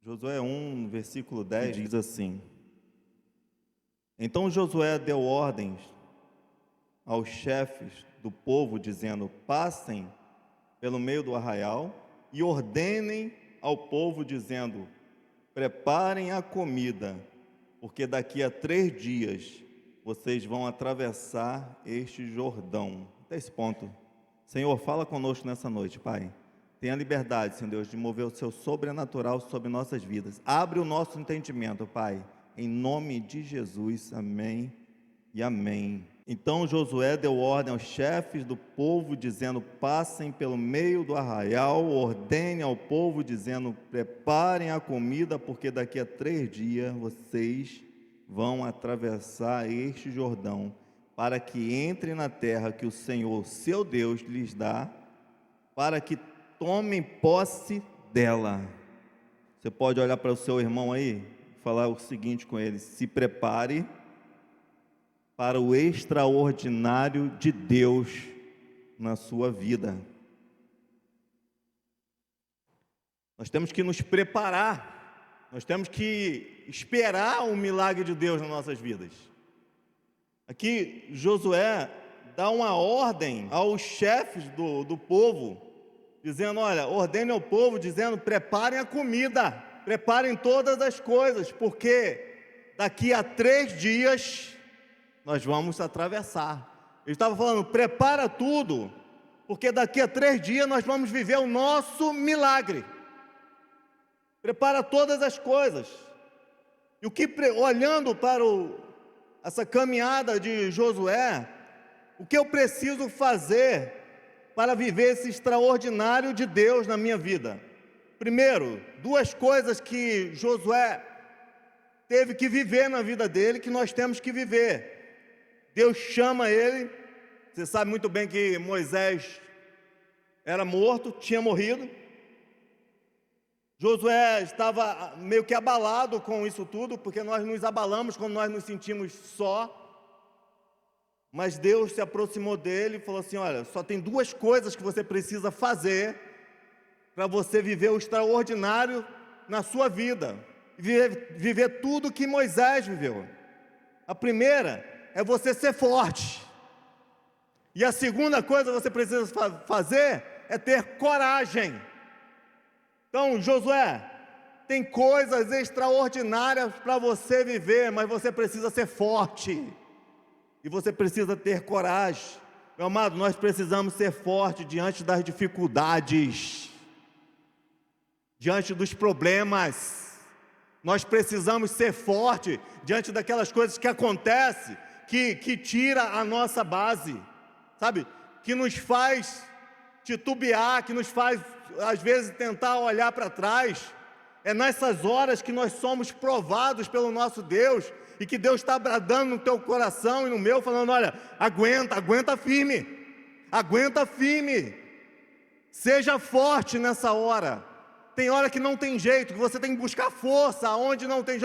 Josué 1, versículo 10 diz assim: Então Josué deu ordens aos chefes do povo, dizendo: Passem pelo meio do arraial e ordenem ao povo, dizendo: Preparem a comida, porque daqui a 3 dias vocês vão atravessar este Jordão. Até esse ponto. Senhor, fala conosco nessa noite, Pai. Tenha liberdade, Senhor Deus, de mover o seu sobrenatural sobre nossas vidas. Abre o nosso entendimento, Pai. Em nome de Jesus, amém e amém. Então Josué deu ordem aos chefes do povo, dizendo: Passem pelo meio do arraial, ordenem ao povo, dizendo: Preparem a comida, porque daqui a 3 dias vocês vão atravessar este Jordão, para que entrem na terra que o Senhor, seu Deus, lhes dá, para que tomem posse dela. Você pode olhar para o seu irmão aí e falar o seguinte com ele: se prepare para o extraordinário de Deus na sua vida. Nós temos que nos preparar, nós temos que esperar o milagre de Deus nas nossas vidas. Aqui Josué dá uma ordem aos chefes do povo, dizendo: olha, ordene ao povo, dizendo: preparem a comida, preparem todas as coisas, porque daqui a 3 dias nós vamos atravessar. Ele estava falando: prepara tudo, porque daqui a 3 dias nós vamos viver o nosso milagre. Prepara todas as coisas. E o que, olhando para essa caminhada de Josué, o que eu preciso fazer para viver esse extraordinário de Deus na minha vida? Primeiro, 2 coisas que Josué teve que viver na vida dele, que nós temos que viver. Deus chama ele. Você sabe muito bem que Moisés era morto, tinha morrido. Josué estava meio que abalado com isso tudo, porque nós nos abalamos quando nós nos sentimos só. Mas Deus se aproximou dele e falou assim: olha, só tem 2 coisas que você precisa fazer para você viver o extraordinário na sua vida, viver tudo que Moisés viveu. A primeira é você ser forte, e a segunda coisa que você precisa fazer é ter coragem. Então, Josué, tem coisas extraordinárias para você viver, mas você precisa ser forte, e você precisa ter coragem. Meu amado, nós precisamos ser fortes diante das dificuldades, diante dos problemas. Nós precisamos ser fortes diante daquelas coisas que acontecem, que tira a nossa base, sabe? Que nos faz titubear, que nos faz, às vezes, tentar olhar para trás. É nessas horas que nós somos provados pelo nosso Deus, e que Deus está bradando no teu coração e no meu, falando: olha, aguenta firme, seja forte nessa hora. Tem hora que não tem jeito, que você tem que buscar força aonde não tem.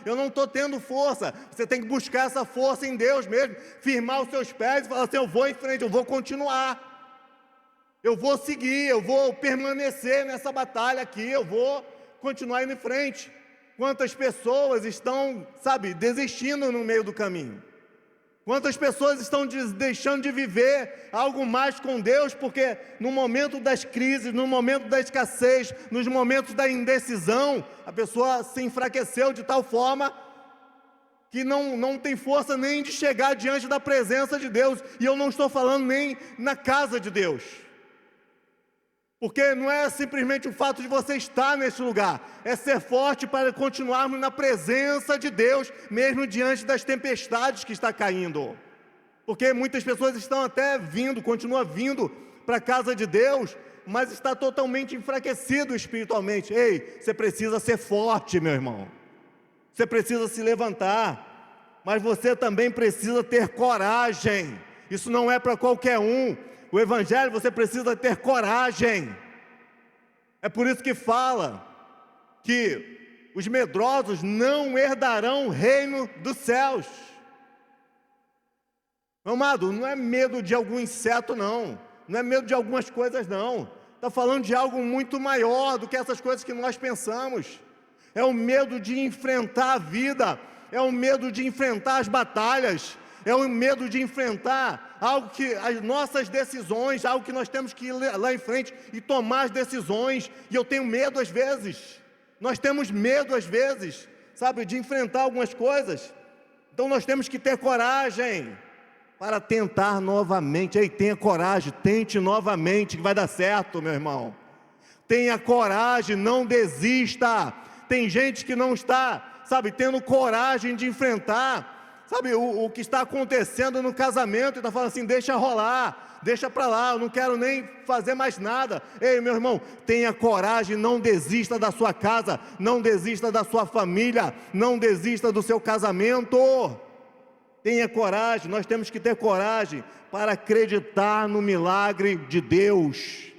Eu não estou tendo força. Você tem que buscar essa força em Deus mesmo, firmar os seus pés e falar assim: eu vou em frente, eu vou continuar, eu vou seguir, eu vou permanecer nessa batalha aqui, eu vou continuar indo em frente. Quantas pessoas estão, desistindo no meio do caminho? Quantas pessoas estão deixando de viver algo mais com Deus, porque no momento das crises, no momento da escassez, nos momentos da indecisão, a pessoa se enfraqueceu de tal forma que não tem força nem de chegar diante da presença de Deus. E eu não estou falando nem na casa de Deus, porque não é simplesmente o fato de você estar nesse lugar, é ser forte para continuarmos na presença de Deus, mesmo diante das tempestades que está caindo. Porque muitas pessoas estão até continuam vindo para a casa de Deus, mas está totalmente enfraquecido espiritualmente. Ei, você precisa ser forte, meu irmão. Você precisa se levantar, mas você também precisa ter coragem. Isso não é para qualquer um. O Evangelho, você precisa ter coragem. É por isso que fala que os medrosos não herdarão o reino dos céus. Meu amado, não é medo de algum inseto, não é medo de algumas coisas, não. Está falando de algo muito maior do que essas coisas que nós pensamos. é o medo de enfrentar a vida, é o medo de enfrentar as batalhas, é o medo de enfrentar algo que, as nossas decisões, algo que nós temos que ir lá em frente e tomar as decisões, e eu tenho medo às vezes, nós temos medo às vezes, sabe, de enfrentar algumas coisas, então nós temos que ter coragem para tentar novamente. Ei, tenha coragem, tente novamente, que vai dar certo, meu irmão. Tenha coragem, não desista. Tem gente que não está, sabe, tendo coragem de enfrentar, sabe, o que está acontecendo no casamento, e está falando assim, deixa rolar, deixa para lá, eu não quero nem fazer mais nada. Ei, meu irmão, tenha coragem, não desista da sua casa, não desista da sua família, não desista do seu casamento. Tenha coragem, nós temos que ter coragem para acreditar no milagre de Deus.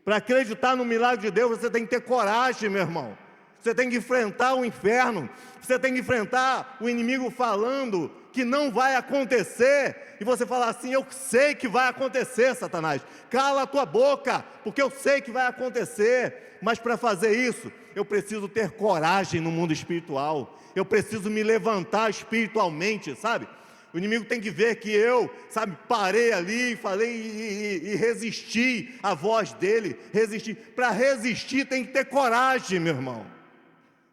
Para acreditar no milagre de Deus, você tem que ter coragem, meu irmão. Você tem que enfrentar o inferno, você tem que enfrentar o inimigo falando que não vai acontecer, e você fala assim, eu sei que vai acontecer, Satanás, cala a tua boca, porque eu sei que vai acontecer, mas para fazer isso, eu preciso ter coragem no mundo espiritual, eu preciso me levantar espiritualmente, sabe? O inimigo tem que ver que eu, sabe, parei ali, falei e resisti à voz dele, resisti. Para resistir tem que ter coragem, meu irmão.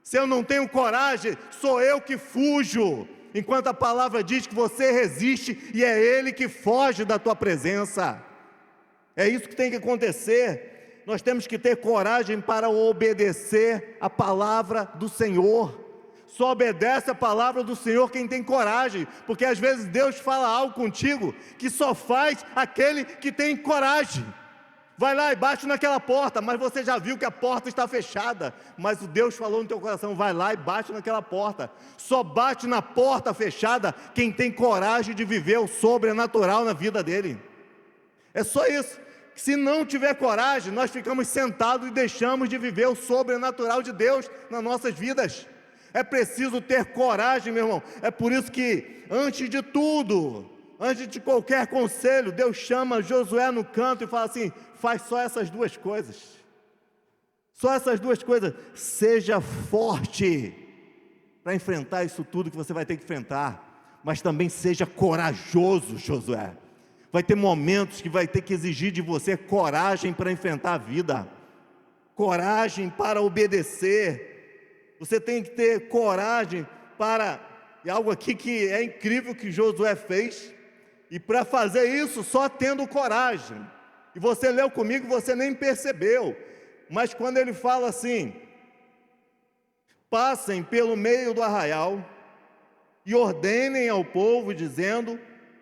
Se eu não tenho coragem, sou eu que fujo, enquanto a palavra diz que você resiste e é ele que foge da tua presença. É isso que tem que acontecer. Nós temos que ter coragem para obedecer a palavra do Senhor. Só obedece a palavra do Senhor quem tem coragem, porque às vezes Deus fala algo contigo que só faz aquele que tem coragem. Vai lá e bate naquela porta, mas você já viu que a porta está fechada, mas o Deus falou no teu coração, vai lá e bate naquela porta. Só bate na porta fechada quem tem coragem de viver o sobrenatural na vida dele. É só isso. Se não tiver coragem, nós ficamos sentados e deixamos de viver o sobrenatural de Deus nas nossas vidas. É preciso ter coragem, meu irmão. É por isso que, antes de tudo, antes de qualquer conselho, Deus chama Josué no canto e fala assim, faz só essas duas coisas. Só essas duas coisas. Seja forte para enfrentar isso tudo que você vai ter que enfrentar. Mas também seja corajoso, Josué. Vai ter momentos que vai ter que exigir de você coragem para enfrentar a vida. Coragem para obedecer. Você tem que ter coragem para... E algo aqui que é incrível que Josué fez. E para fazer isso, só tendo coragem. E você leu comigo, você nem percebeu. Mas quando ele fala assim, passem pelo meio do arraial e ordenem ao povo, dizendo,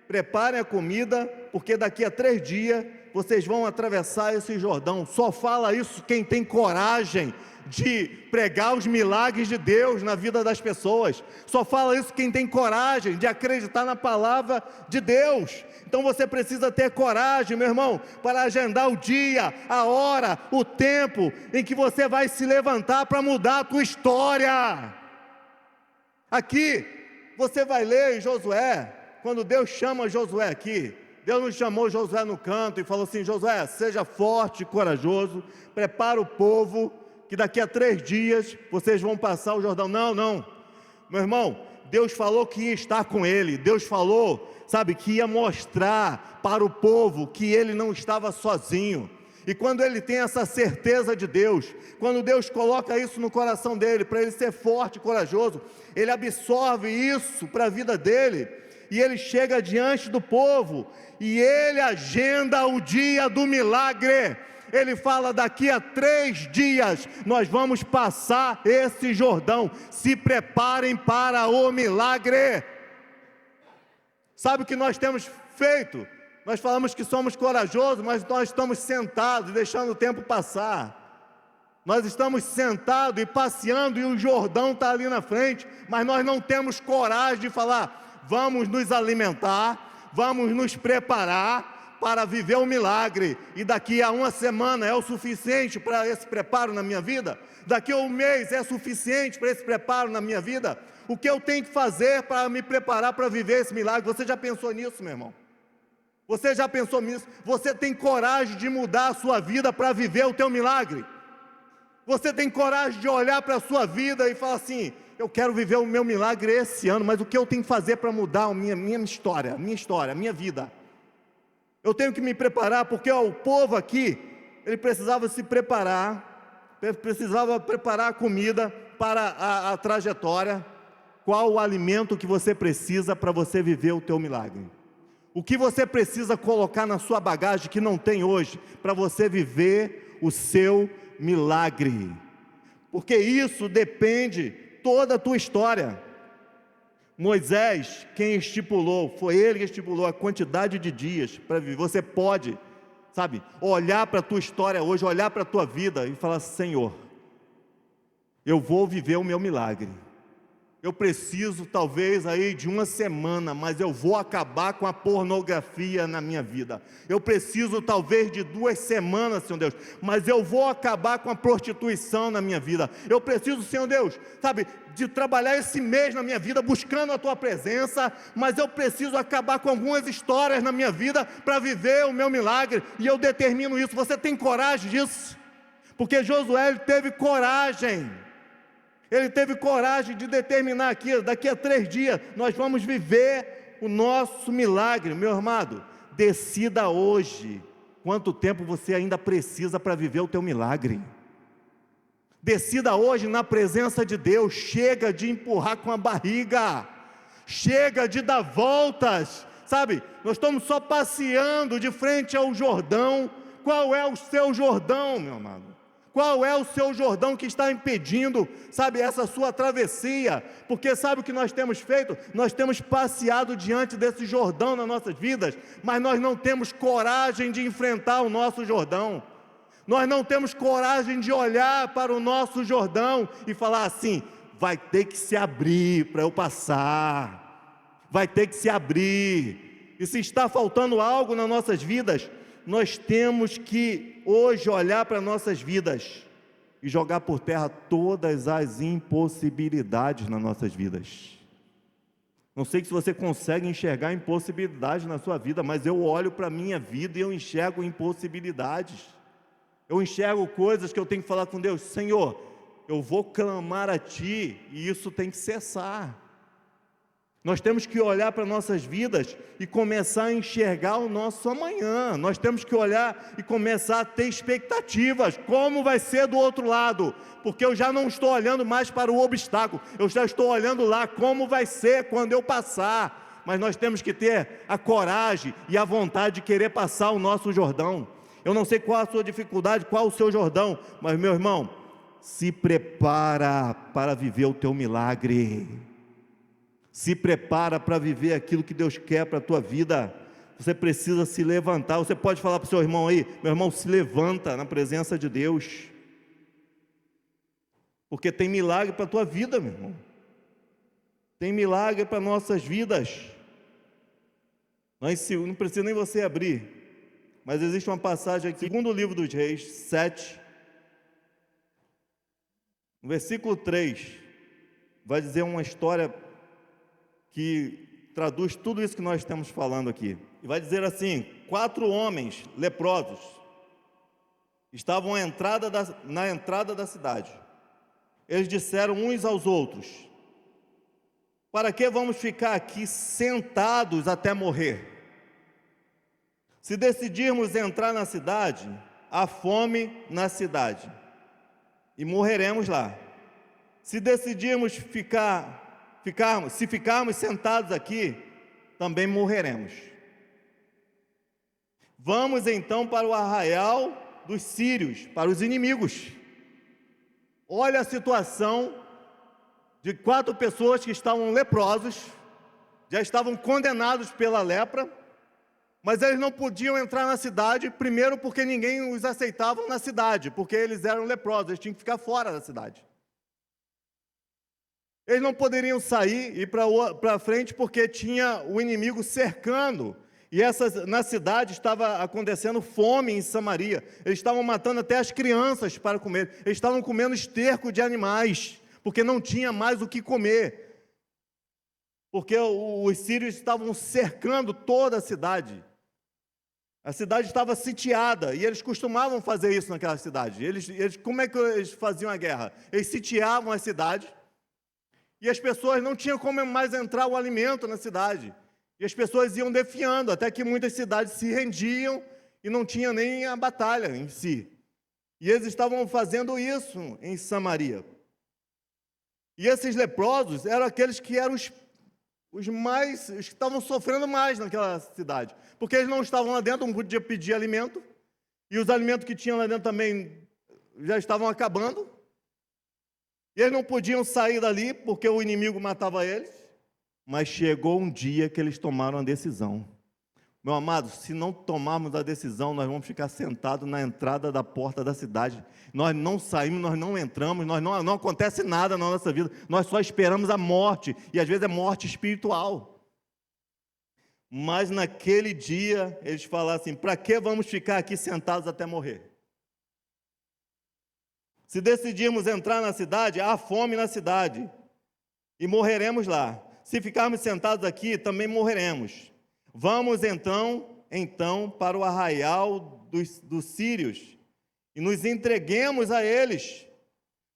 preparem a comida, porque daqui a 3 dias vocês vão atravessar esse Jordão. Só fala isso quem tem coragem de pregar os milagres de Deus na vida das pessoas. Só fala isso quem tem coragem de acreditar na palavra de Deus. Então você precisa ter coragem, meu irmão, para agendar o dia, a hora, o tempo em que você vai se levantar para mudar a tua história. Aqui, você vai ler em Josué, quando Deus chama Josué aqui, Deus não chamou Josué no canto e falou assim, Josué, seja forte e corajoso, prepara o povo, que daqui a 3 dias vocês vão passar o Jordão. Não, meu irmão, Deus falou que ia estar com ele, Deus falou, sabe, que ia mostrar para o povo que ele não estava sozinho. E quando ele tem essa certeza de Deus, quando Deus coloca isso no coração dele, para ele ser forte e corajoso, ele absorve isso para a vida dele, e ele chega diante do povo, e ele agenda o dia do milagre. Ele fala, daqui a 3 dias, nós vamos passar esse Jordão, se preparem para o milagre. Sabe o que nós temos feito? Nós falamos que somos corajosos, mas nós estamos sentados, deixando o tempo passar. Nós estamos sentados e passeando, e o Jordão está ali na frente, mas nós não temos coragem de falar, vamos nos alimentar, vamos nos preparar para viver o milagre, e daqui a 1 semana é o suficiente para esse preparo na minha vida? Daqui a 1 mês é suficiente para esse preparo na minha vida? O que eu tenho que fazer para me preparar para viver esse milagre? Você já pensou nisso, meu irmão? Você já pensou nisso? Você tem coragem de mudar a sua vida para viver o teu milagre? Você tem coragem de olhar para a sua vida e falar assim: eu quero viver o meu milagre esse ano, mas o que eu tenho que fazer para mudar a minha história, a minha vida? Eu tenho que me preparar, porque o povo aqui, ele precisava se preparar, precisava preparar a comida para a trajetória. Qual o alimento que você precisa para você viver o teu milagre? O que você precisa colocar na sua bagagem que não tem hoje, para você viver o seu milagre? Porque isso depende toda a tua história. Moisés, quem estipulou, foi ele que estipulou a quantidade de dias para viver. Você pode, sabe, olhar para a tua história hoje, olhar para a tua vida e falar: Senhor, eu vou viver o meu milagre. Eu preciso talvez aí de uma semana, mas eu vou acabar com a pornografia na minha vida. Eu preciso talvez de 2 semanas, Senhor Deus, mas eu vou acabar com a prostituição na minha vida. Eu preciso, Senhor Deus, sabe, de trabalhar esse mês na minha vida, buscando a Tua presença, mas eu preciso acabar com algumas histórias na minha vida, para viver o meu milagre, e eu determino isso. Você tem coragem disso? Porque Josué, ele teve coragem. Ele teve coragem de determinar aqui: daqui a 3 dias, nós vamos viver o nosso milagre. Meu amado, decida hoje, quanto tempo você ainda precisa para viver o teu milagre. Decida hoje na presença de Deus. Chega de empurrar com a barriga, chega de dar voltas, sabe, nós estamos só passeando de frente ao Jordão. Qual é o seu Jordão, meu amado? Qual é o seu Jordão que está impedindo, sabe, essa sua travessia? Porque sabe o que nós temos feito? Nós temos passeado diante desse Jordão nas nossas vidas, mas nós não temos coragem de enfrentar o nosso Jordão. Nós não temos coragem de olhar para o nosso Jordão e falar assim: vai ter que se abrir para eu passar, vai ter que se abrir. E se está faltando algo nas nossas vidas, nós temos que hoje olhar para nossas vidas e jogar por terra todas as impossibilidades nas nossas vidas. Não sei se você consegue enxergar impossibilidades na sua vida, mas eu olho para a minha vida e eu enxergo impossibilidades. Eu enxergo coisas que eu tenho que falar com Deus: Senhor, eu vou clamar a Ti, e isso tem que cessar. Nós temos que olhar para nossas vidas e começar a enxergar o nosso amanhã. Nós temos que olhar e começar a ter expectativas. Como vai ser do outro lado? Porque eu já não estou olhando mais para o obstáculo, eu já estou olhando lá como vai ser quando eu passar. Mas nós temos que ter a coragem e a vontade de querer passar o nosso Jordão. Eu não sei qual a sua dificuldade, qual o seu Jordão, mas, meu irmão, se prepara para viver o teu milagre. Se prepara para viver aquilo que Deus quer para a tua vida. Você precisa se levantar. Você pode falar para o seu irmão aí: meu irmão, se levanta na presença de Deus, porque tem milagre para a tua vida, meu irmão. Tem milagre para nossas vidas. Não precisa nem você abrir, mas existe uma passagem aqui, segundo o livro dos Reis 7, no versículo 3, vai dizer uma história que traduz tudo isso que nós estamos falando aqui. E vai dizer assim: 4 homens leprosos estavam na entrada da cidade. Eles disseram uns aos outros: para que vamos ficar aqui sentados até morrer? Se decidirmos entrar na cidade, há fome na cidade, e morreremos lá. Se decidirmos se ficarmos sentados aqui, também morreremos. Vamos então para o arraial dos sírios, para os inimigos. Olha a situação de 4 pessoas que estavam leprosos, já estavam condenados pela lepra, mas eles não podiam entrar na cidade, primeiro porque ninguém os aceitava na cidade, porque eles eram leprosos, eles tinham que ficar fora da cidade. Eles não poderiam sair e ir para frente porque tinha o inimigo cercando. E na cidade estava acontecendo fome em Samaria. Eles estavam matando até as crianças para comer. Eles estavam comendo esterco de animais, porque não tinha mais o que comer. Porque os sírios estavam cercando toda a cidade. A cidade estava sitiada, e eles costumavam fazer isso naquela cidade. Como é que eles faziam a guerra? Eles sitiavam a cidade, e as pessoas não tinham como mais entrar o alimento na cidade. E as pessoas iam defiando, até que muitas cidades se rendiam, e não tinha nem a batalha em si. E eles estavam fazendo isso em Samaria. E esses leprosos eram aqueles que eram os que estavam sofrendo mais naquela cidade, porque eles não estavam lá dentro, não podiam pedir alimento, e os alimentos que tinham lá dentro também já estavam acabando, e eles não podiam sair dali, porque o inimigo matava eles, mas chegou um dia que eles tomaram a decisão. Meu amado, se não tomarmos a decisão, nós vamos ficar sentados na entrada da porta da cidade. Nós não saímos, nós não entramos, não acontece nada na nossa vida. Nós só esperamos a morte, e às vezes é morte espiritual. Mas naquele dia, eles falaram assim, para que vamos ficar aqui sentados até morrer? Se decidirmos entrar na cidade, há fome na cidade, e morreremos lá. Se ficarmos sentados aqui, também morreremos. Vamos então para o arraial dos sírios, e nos entreguemos a eles.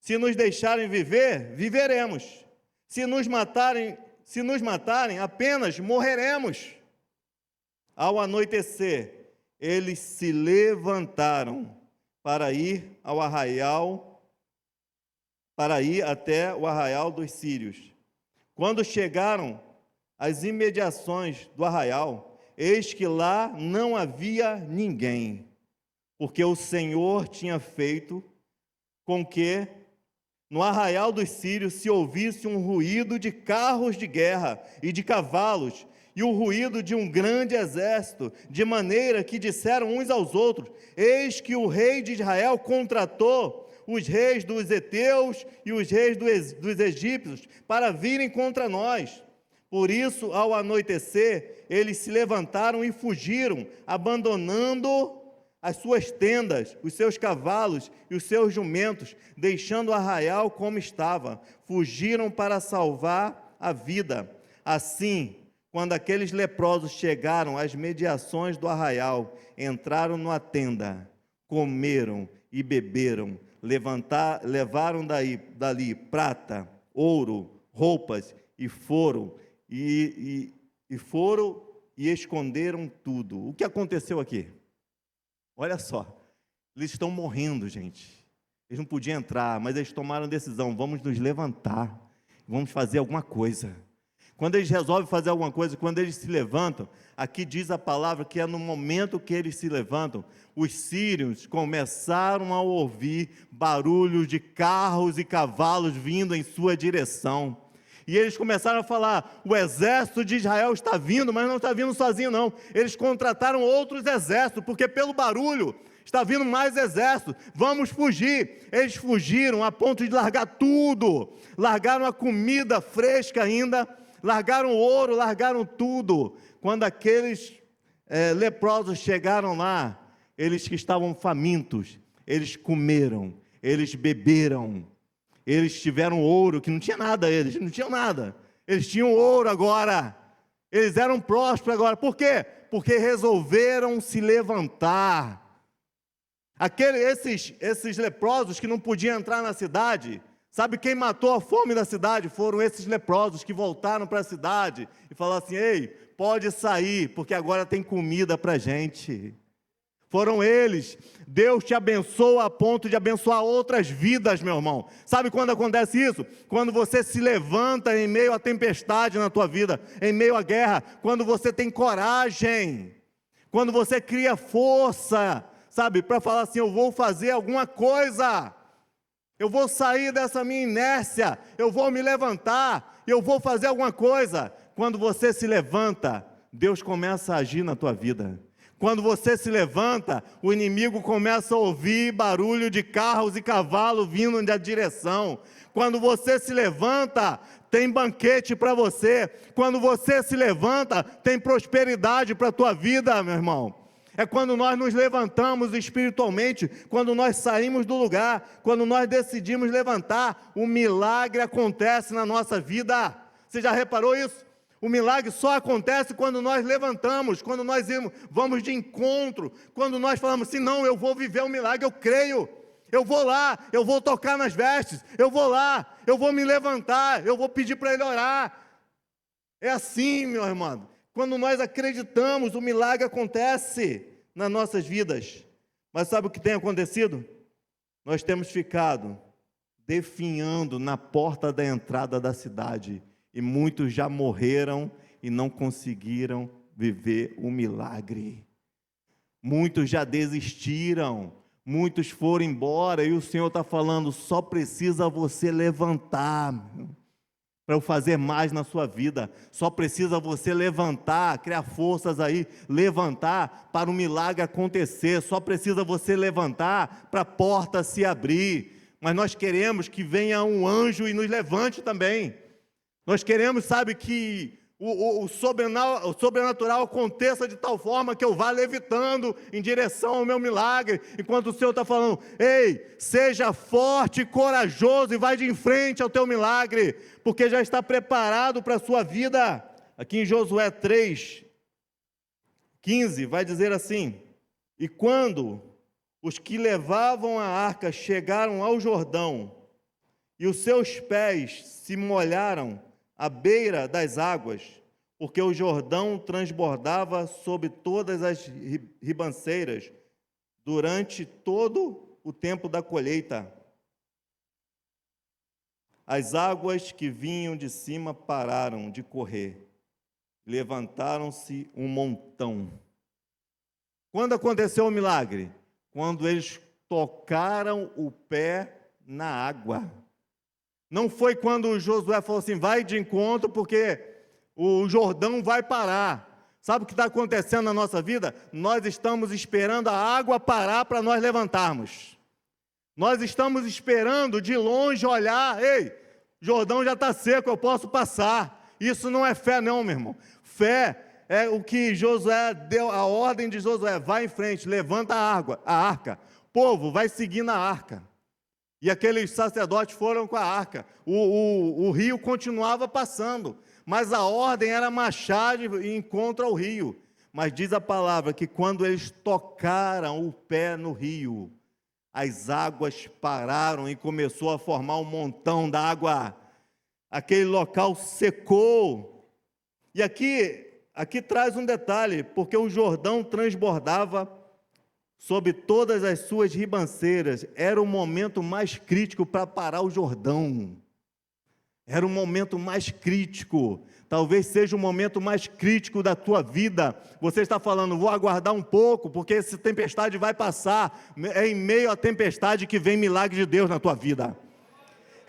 Se nos deixarem viver, viveremos. Se nos matarem, apenas morreremos. Ao anoitecer, eles se levantaram para ir até o arraial dos sírios. Quando chegaram às imediações do arraial, eis que lá não havia ninguém, porque o Senhor tinha feito com que no arraial dos sírios se ouvisse um ruído de carros de guerra e de cavalos, e o ruído de um grande exército, de maneira que disseram uns aos outros: eis que o rei de Israel contratou os reis dos heteus e os reis dos egípcios para virem contra nós. Por isso, ao anoitecer, eles se levantaram e fugiram, abandonando as suas tendas, os seus cavalos e os seus jumentos, deixando o arraial como estava. Fugiram para salvar a vida. Assim, quando aqueles leprosos chegaram às mediações do arraial, entraram numa tenda, comeram e beberam, levaram dali prata, ouro, roupas, e foram e esconderam tudo. O que aconteceu aqui? Olha só, eles estão morrendo, gente. Eles não podiam entrar, mas eles tomaram a decisão: vamos nos levantar, vamos fazer alguma coisa. Quando eles resolvem fazer alguma coisa, quando eles se levantam, aqui diz a palavra que é no momento que eles se levantam, os sírios começaram a ouvir barulhos de carros e cavalos vindo em sua direção. E eles começaram a falar: o exército de Israel está vindo, mas não está vindo sozinho não. Eles contrataram outros exércitos, porque pelo barulho está vindo mais exército. Vamos fugir. Eles fugiram a ponto de largar tudo. Largaram a comida fresca ainda, largaram o ouro, largaram tudo. Quando aqueles leprosos chegaram lá, eles que estavam famintos, eles comeram, eles beberam. Eles tiveram ouro, que não tinha nada, eles não tinham nada. Eles tinham ouro agora. Eles eram prósperos agora. Por quê? Porque resolveram se levantar. Esses leprosos que não podiam entrar na cidade, sabe quem matou a fome da cidade? Foram esses leprosos que voltaram para a cidade e falaram assim: ei, pode sair, porque agora tem comida para a gente. Foram eles. Deus te abençoa a ponto de abençoar outras vidas, meu irmão. Sabe quando acontece isso? Quando você se levanta em meio à tempestade na tua vida, em meio à guerra, quando você tem coragem, quando você cria força, sabe, para falar assim: eu vou fazer alguma coisa, eu vou sair dessa minha inércia, eu vou me levantar, eu vou fazer alguma coisa. Quando você se levanta, Deus começa a agir na tua vida. Quando você se levanta, o inimigo começa a ouvir barulho de carros e cavalos vindo na direção. Quando você se levanta, tem banquete para você. Quando você se levanta, tem prosperidade para a tua vida, meu irmão. É quando nós nos levantamos espiritualmente, quando nós saímos do lugar, quando nós decidimos levantar, o milagre acontece na nossa vida. Você já reparou isso? O milagre só acontece quando nós levantamos, quando nós vamos de encontro, quando nós falamos assim, não, eu vou viver o milagre, eu creio, eu vou lá, eu vou tocar nas vestes, eu vou lá, eu vou me levantar, eu vou pedir para ele orar. É assim, meu irmão, quando nós acreditamos, o milagre acontece nas nossas vidas. Mas sabe o que tem acontecido? Nós temos ficado definhando na porta da entrada da cidade, e muitos já morreram e não conseguiram viver o milagre. Muitos já desistiram, muitos foram embora, e o Senhor está falando, só precisa você levantar, para eu fazer mais na sua vida, só precisa você levantar, criar forças aí, levantar para o milagre acontecer, só precisa você levantar para a porta se abrir. Mas nós queremos que venha um anjo e nos levante também. Nós queremos, sabe, que o sobrenatural aconteça de tal forma que eu vá levitando em direção ao meu milagre, enquanto o Senhor está falando, ei, seja forte e corajoso e vai de frente ao teu milagre, porque já está preparado para a sua vida. Aqui em Josué 3:15 vai dizer assim, e quando os que levavam a arca chegaram ao Jordão, e os seus pés se molharam à beira das águas, porque o Jordão transbordava sobre todas as ribanceiras, durante todo o tempo da colheita. As águas que vinham de cima pararam de correr, levantaram-se um montão. Quando aconteceu o milagre? Quando eles tocaram o pé na água. Não foi quando Josué falou assim, vai de encontro porque o Jordão vai parar. Sabe o que está acontecendo na nossa vida? Nós estamos esperando a água parar para nós levantarmos. Nós estamos esperando de longe olhar, ei, Jordão já está seco, eu posso passar. Isso não é fé não, meu irmão. Fé é o que Josué deu, a ordem de Josué, vai em frente, levanta a arca. Povo, vai seguir na arca. E aqueles sacerdotes foram com a arca. O rio continuava passando, mas a ordem era marchar em encontro ao rio. Mas diz a palavra que quando eles tocaram o pé no rio, as águas pararam e começou a formar um montão d'água. Aquele local secou. E aqui traz um detalhe, porque o Jordão transbordava sobre todas as suas ribanceiras. Era o momento mais crítico para parar o Jordão. Era o momento mais crítico. Talvez seja o momento mais crítico da tua vida. Você está falando, vou aguardar um pouco, porque essa tempestade vai passar. É em meio à tempestade que vem milagre de Deus na tua vida.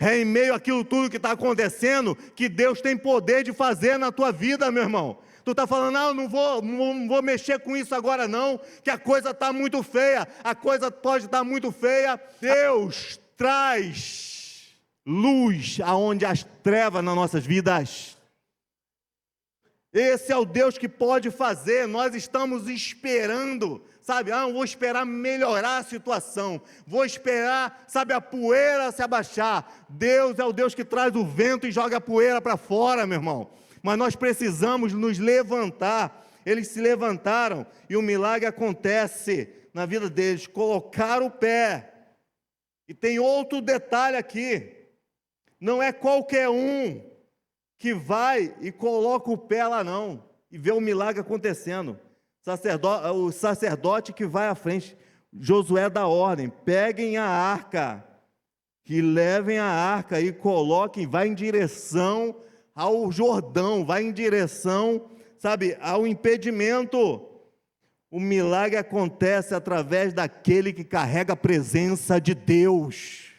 É em meio àquilo tudo que está acontecendo, que Deus tem poder de fazer na tua vida, meu irmão. Tu está falando, não vou mexer com isso agora não, que a coisa está muito feia, a coisa pode estar muito feia. Deus traz luz aonde as trevas nas nossas vidas. Esse é o Deus que pode fazer. Nós estamos esperando, sabe, eu vou esperar melhorar a situação, vou esperar, sabe, a poeira se abaixar. Deus é o Deus que traz o vento e joga a poeira para fora, meu irmão. Mas nós precisamos nos levantar. Eles se levantaram e o milagre acontece na vida deles, colocaram o pé. E tem outro detalhe aqui, não é qualquer um que vai e coloca o pé lá não, e vê o milagre acontecendo. O sacerdote que vai à frente, Josué dá ordem, peguem a arca, que levem a arca e coloquem, vai em direção ao Jordão, vai em direção, sabe, ao impedimento. O milagre acontece através daquele que carrega a presença de Deus.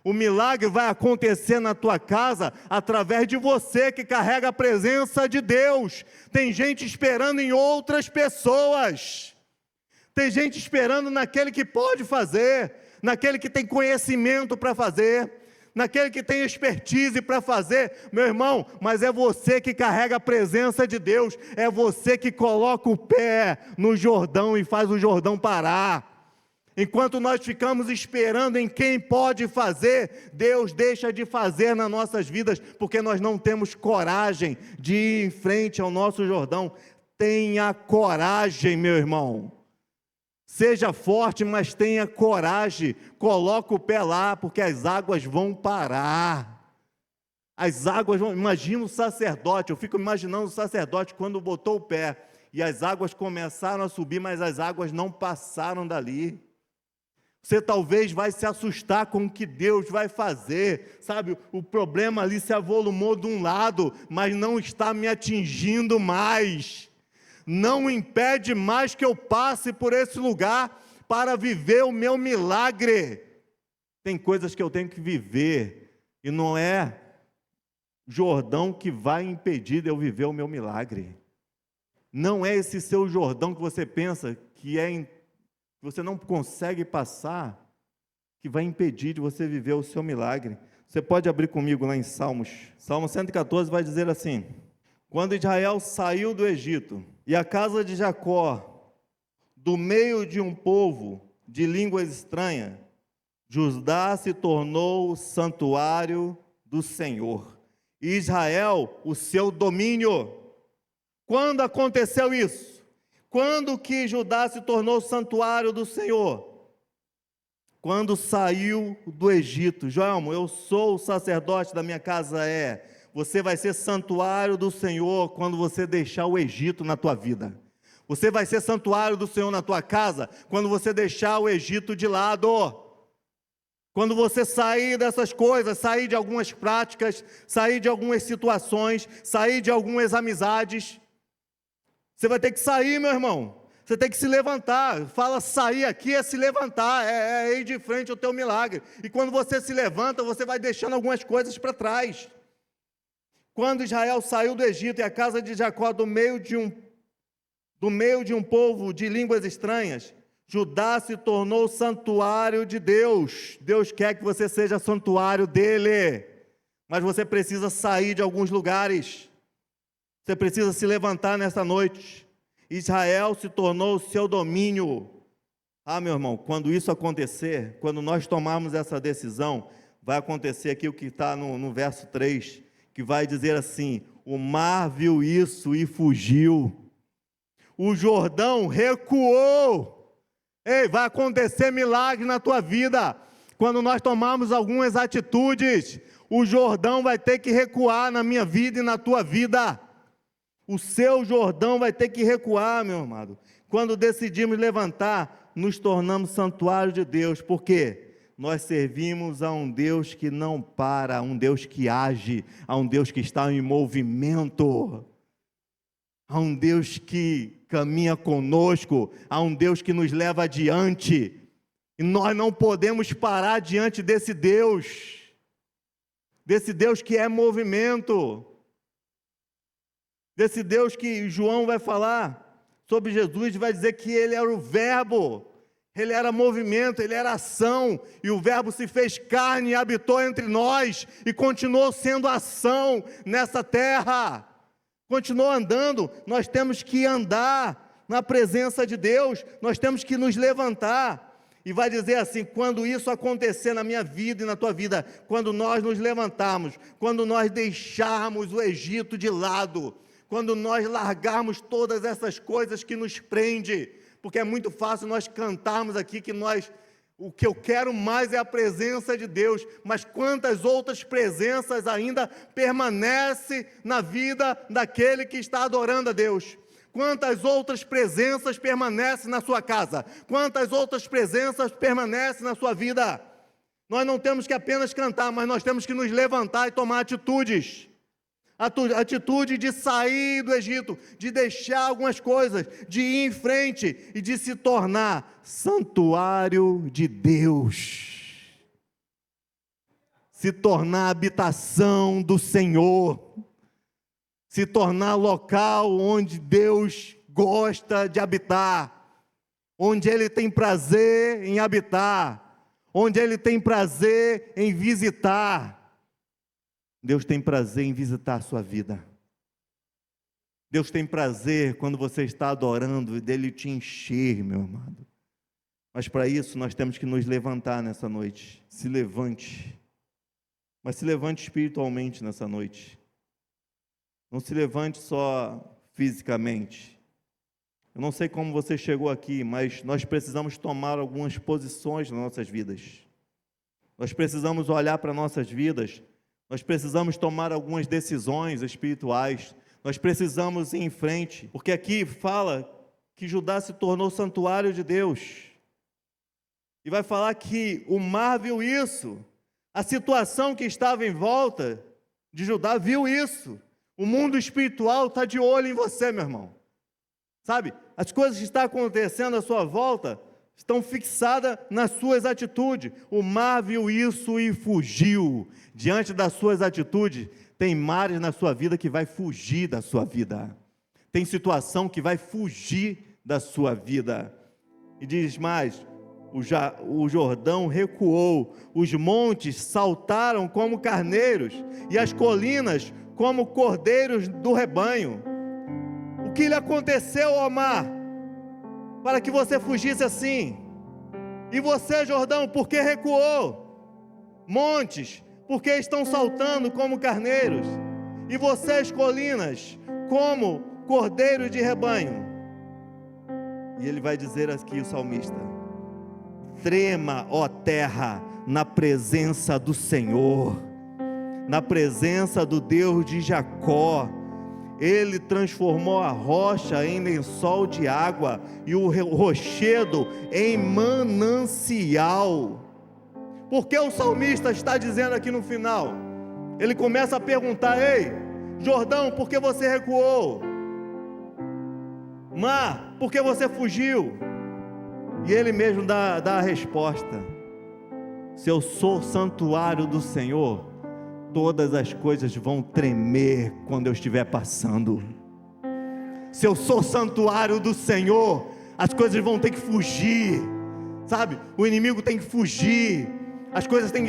O milagre vai acontecer na tua casa através de você que carrega a presença de Deus. Tem gente esperando em outras pessoas. Tem gente esperando naquele que pode fazer, naquele que tem conhecimento para fazer, naquele que tem expertise para fazer, meu irmão, mas é você que carrega a presença de Deus, é você que coloca o pé no Jordão e faz o Jordão parar. Enquanto nós ficamos esperando em quem pode fazer, Deus deixa de fazer nas nossas vidas, porque nós não temos coragem de ir em frente ao nosso Jordão. Tenha coragem, meu irmão. Seja forte, mas tenha coragem. Coloca o pé lá, porque as águas vão parar. As águas vão... Imagina o sacerdote, eu fico imaginando o sacerdote quando botou o pé, e as águas começaram a subir, mas as águas não passaram dali. Você talvez vai se assustar com o que Deus vai fazer, sabe? O problema ali se avolumou de um lado, mas não está me atingindo mais. Não impede mais que eu passe por esse lugar para viver o meu milagre. Tem coisas que eu tenho que viver, e não é Jordão que vai impedir de eu viver o meu milagre. Não é esse seu Jordão que você pensa que você não consegue passar, que vai impedir de você viver o seu milagre. Você pode abrir comigo lá em Salmos. Salmo 114 vai dizer assim: quando Israel saiu do Egito, e a casa de Jacó, do meio de um povo de línguas estranhas, Judá se tornou o santuário do Senhor, e Israel o seu domínio. Quando aconteceu isso? Quando que Judá se tornou o santuário do Senhor? Quando saiu do Egito. Joelmo, eu sou o sacerdote da minha casa, você vai ser santuário do Senhor quando você deixar o Egito na tua vida. Você vai ser santuário do Senhor na tua casa quando você deixar o Egito de lado. Quando você sair dessas coisas, sair de algumas práticas, sair de algumas situações, sair de algumas amizades, você vai ter que sair, meu irmão. Você tem que se levantar. Fala, sair aqui é se levantar, é ir de frente ao teu milagre. E quando você se levanta, você vai deixando algumas coisas para trás. Quando Israel saiu do Egito e a casa de Jacó do meio de um povo de línguas estranhas, Judá se tornou santuário de Deus. Deus quer que você seja santuário dele, mas você precisa sair de alguns lugares. Você precisa se levantar nessa noite. Israel se tornou o seu domínio. Meu irmão, quando isso acontecer, quando nós tomarmos essa decisão, vai acontecer aqui o que está no verso 3, que vai dizer assim: o mar viu isso e fugiu. O Jordão recuou. Ei, vai acontecer milagre na tua vida. Quando nós tomarmos algumas atitudes, o Jordão vai ter que recuar na minha vida e na tua vida. O seu Jordão vai ter que recuar, meu amado. Quando decidimos levantar, nos tornamos santuário de Deus. Por quê? Nós servimos a um Deus que não para, a um Deus que age, a um Deus que está em movimento, a um Deus que caminha conosco, a um Deus que nos leva adiante. E nós não podemos parar diante desse Deus que é movimento. Desse Deus que João vai falar sobre Jesus, vai dizer que ele era o verbo, ele era movimento, ele era ação, e o verbo se fez carne e habitou entre nós, e continuou sendo ação nessa terra, continuou andando. Nós temos que andar na presença de Deus, nós temos que nos levantar. E vai dizer assim: quando isso acontecer na minha vida e na tua vida, quando nós nos levantarmos, quando nós deixarmos o Egito de lado, quando nós largarmos todas essas coisas que nos prendem, porque é muito fácil nós cantarmos aqui que o que eu quero mais é a presença de Deus, mas quantas outras presenças ainda permanecem na vida daquele que está adorando a Deus? Quantas outras presenças permanecem na sua casa? Quantas outras presenças permanecem na sua vida? Nós não temos que apenas cantar, mas nós temos que nos levantar e tomar atitudes. Atitude de sair do Egito, de deixar algumas coisas, de ir em frente e de se tornar santuário de Deus, se tornar habitação do Senhor, se tornar local onde Deus gosta de habitar, onde Ele tem prazer em habitar, onde Ele tem prazer em visitar. Deus tem prazer em visitar a sua vida. Deus tem prazer quando você está adorando, dele te encher, meu amado. Mas para isso nós temos que nos levantar nessa noite. Se levante. Mas se levante espiritualmente nessa noite. Não se levante só fisicamente. Eu não sei como você chegou aqui, mas nós precisamos tomar algumas posições nas nossas vidas. Nós precisamos olhar para nossas vidas. Nós precisamos tomar algumas decisões espirituais. Nós precisamos ir em frente. Porque aqui fala que Judá se tornou santuário de Deus. E vai falar que o mar viu isso. A situação que estava em volta de Judá viu isso. O mundo espiritual está de olho em você, meu irmão. Sabe, as coisas que estão acontecendo à sua volta estão fixadas nas suas atitudes. O mar viu isso e fugiu. Diante das suas atitudes, tem mares na sua vida que vai fugir da sua vida. Tem situação que vai fugir da sua vida. E diz mais, o Jordão recuou, os montes saltaram como carneiros, e as colinas como cordeiros do rebanho. O que lhe aconteceu, ó mar, para que você fugisse assim? E você, Jordão, por que recuou? Montes, porque estão saltando como carneiros? E vocês, colinas, como cordeiros de rebanho? E ele vai dizer aqui, o salmista: trema, ó terra, na presença do Senhor, na presença do Deus de Jacó. Ele transformou a rocha em lençol de água e o rochedo em manancial. Por que o salmista está dizendo aqui no final? Ele começa a perguntar: ei, Jordão, por que você recuou? Mar, por que você fugiu? E ele mesmo dá a resposta: se eu sou santuário do Senhor, todas as coisas vão tremer quando eu estiver passando. Se eu sou santuário do Senhor, as coisas vão ter que fugir, sabe? O inimigo tem que fugir,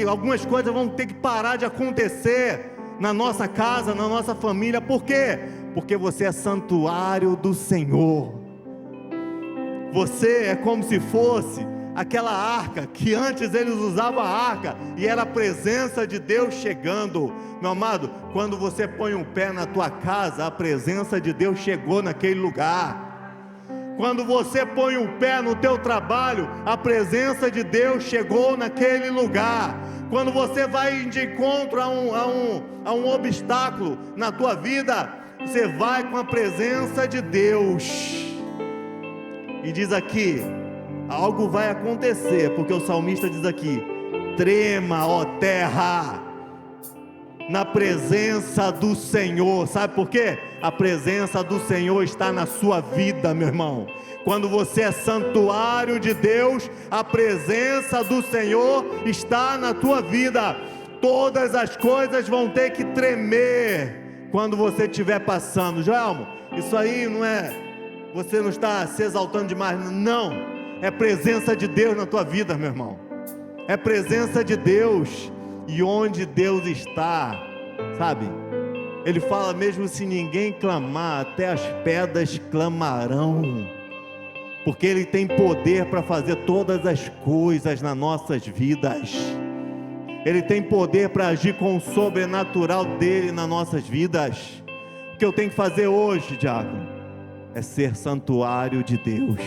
algumas coisas vão ter que parar de acontecer na nossa casa, na nossa família. Por quê? Porque você é santuário do Senhor. Você é como se fosse aquela arca, que antes eles usavam a arca, e era a presença de Deus chegando. Meu amado, quando você põe um pé na tua casa, a presença de Deus chegou naquele lugar. Quando você põe um pé no teu trabalho, a presença de Deus chegou naquele lugar. Quando você vai de encontro a um obstáculo na tua vida, você vai com a presença de Deus. E diz aqui, algo vai acontecer, porque o salmista diz aqui: trema, ó terra, na presença do Senhor. Sabe por quê? A presença do Senhor está na sua vida, meu irmão. Quando você é santuário de Deus, a presença do Senhor está na tua vida. Todas as coisas vão ter que tremer quando você estiver passando. Joelmo, isso aí não é... Você não está se exaltando demais, não. É presença de Deus na tua vida, meu irmão. É presença de Deus. E onde Deus está, sabe? Ele fala: mesmo se ninguém clamar, até as pedras clamarão. Porque Ele tem poder para fazer todas as coisas nas nossas vidas. Ele tem poder para agir com o sobrenatural dEle nas nossas vidas. O que eu tenho que fazer hoje, diácono, é ser santuário de Deus.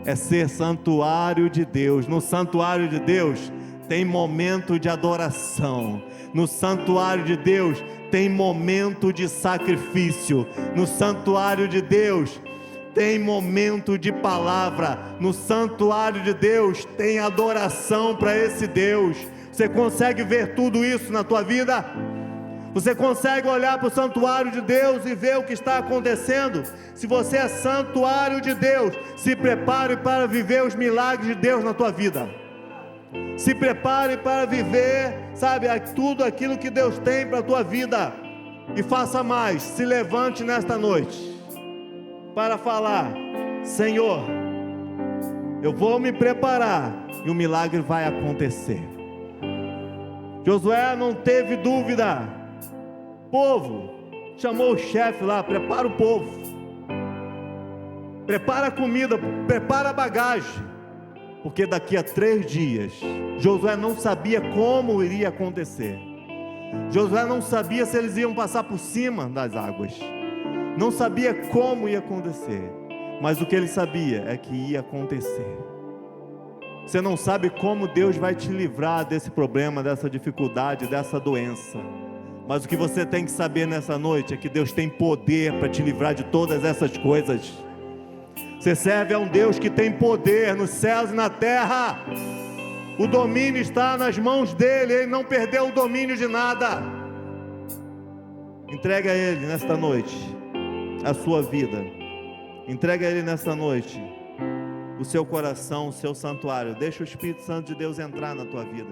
É ser santuário de Deus. No santuário de Deus tem momento de adoração. No santuário de Deus tem momento de sacrifício. No santuário de Deus tem momento de palavra. No santuário de Deus tem adoração para esse Deus. Você consegue ver tudo isso na tua vida? Você consegue olhar para o santuário de Deus e ver o que está acontecendo? Se você é santuário de Deus, se prepare para viver os milagres de Deus na tua vida. Se prepare para viver, sabe, tudo aquilo que Deus tem para a tua vida. E faça mais, se levante nesta noite para falar: Senhor, eu vou me preparar e o milagre vai acontecer. Josué não teve dúvida. O povo chamou o chefe lá: prepara o povo. prepara a comida, prepara a bagagem, porque daqui a 3 dias, Josué não sabia como iria acontecer. Josué não sabia se eles iam passar por cima das águas, não sabia como ia acontecer, mas o que ele sabia é que ia acontecer. Você não sabe como Deus vai te livrar desse problema, dessa dificuldade, dessa doença, mas o que você tem que saber nessa noite é que Deus tem poder para te livrar de todas essas coisas. Você serve a um Deus que tem poder nos céus e na terra. O domínio está nas mãos dele, ele não perdeu o domínio de nada. Entrega a ele nesta noite a sua vida, entrega a ele nesta noite o seu coração, o seu santuário. Deixa o Espírito Santo de Deus entrar na tua vida.